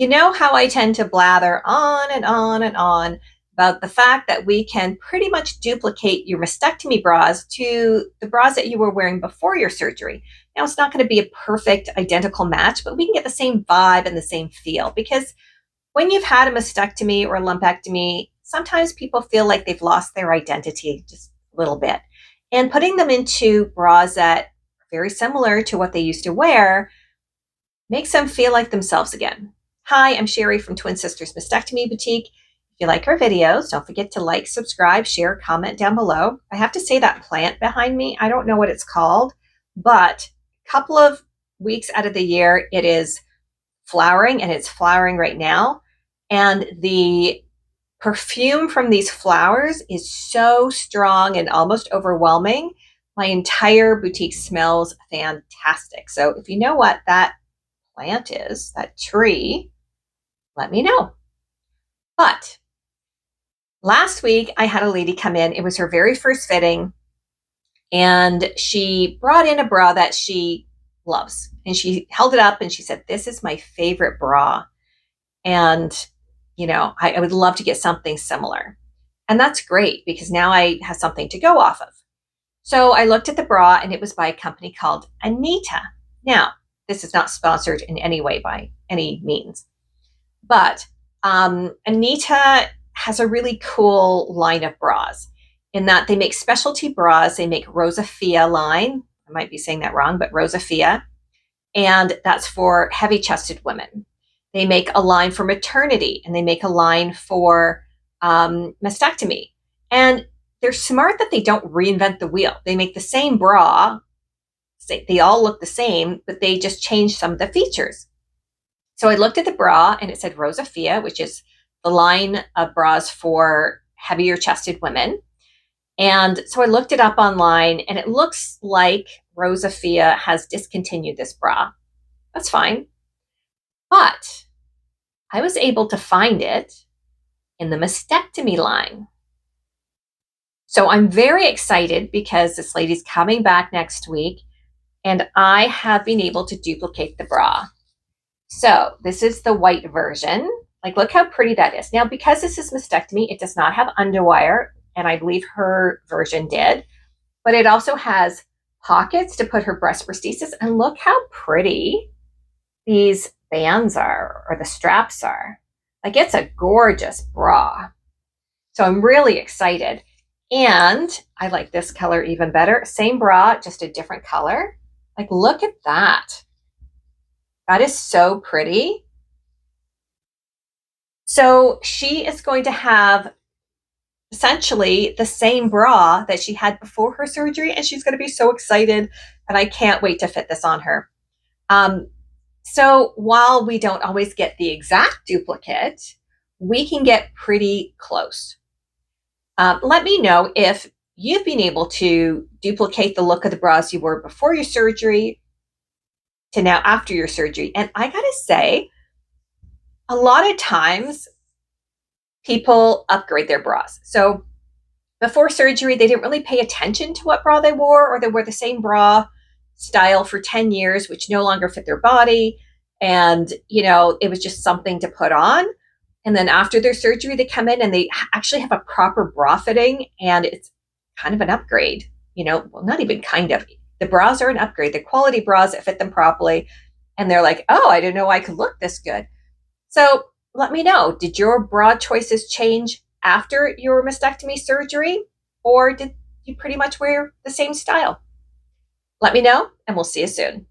You know how I tend to blather on and on and on about the fact that we can pretty much duplicate your mastectomy bras to the bras that you were wearing before your surgery. Now, it's not going to be a perfect identical match, but we can get the same vibe and the same feel because when you've had a mastectomy or a lumpectomy, sometimes people feel like they've lost their identity just a little bit. And putting them into bras that are very similar to what they used to wear makes them feel like themselves again. Hi, I'm Sherry from Twin Sisters Mastectomy Boutique. If you like our videos, don't forget to like, subscribe, share, comment down below. I have to say that plant behind me, I don't know what it's called, but a couple of weeks out of the year, it is flowering, and it's flowering right now. And the perfume from these flowers is so strong and almost overwhelming. My entire boutique smells fantastic. So if you know what that plant is, that tree, let me know. But last week I had a lady come in. It was her very first fitting, and she brought in a bra that she loves. And she held it up and she said, "This is my favorite bra. And, I would love to get something similar." And that's great because now I have something to go off of. So I looked at the bra, and it was by a company called Anita. Now, this is not sponsored in any way by any means, but Anita has a really cool line of bras in that they make specialty bras. They make Rosafia line. I might be saying that wrong, but Rosafia. And that's for heavy chested women. They make a line for maternity, and they make a line for mastectomy. And they're smart that they don't reinvent the wheel. They make the same bra. They all look the same, but they just change some of the features. So I looked at the bra, and it said Rosafia, which is the line of bras for heavier chested women. And so I looked it up online, and it looks like Rosafia has discontinued this bra. That's fine. But I was able to find it in the mastectomy line. So I'm very excited because this lady's coming back next week, and I have been able to duplicate the bra. So this is the white version. Like, look how pretty that is. Now, because this is mastectomy, it does not have underwire, and I believe her version did, but it also has pockets to put her breast prosthesis. And look how pretty these bands are, or the straps are. Like, it's a gorgeous bra. So I'm really excited. And I like this color even better. Same bra, just a different color. Like, look at that. That is so pretty. So she is going to have essentially the same bra that she had before her surgery, and she's going to be so excited, and I can't wait to fit this on her. So while we don't always get the exact duplicate, we can get pretty close. Let me know if you've been able to duplicate the look of the bras you wore before your surgery to now after your surgery. And I gotta say, a lot of times people upgrade their bras. So before surgery, they didn't really pay attention to what bra they wore, or they wore the same bra style for 10 years, which no longer fit their body. And, it was just something to put on. And then after their surgery, they come in and they actually have a proper bra fitting, and it's kind of an upgrade, well, not even kind of. The bras are an upgrade, the quality bras that fit them properly. And they're like, oh, I didn't know I could look this good. So let me know, did your bra choices change after your mastectomy surgery, or did you pretty much wear the same style? Let me know, and we'll see you soon.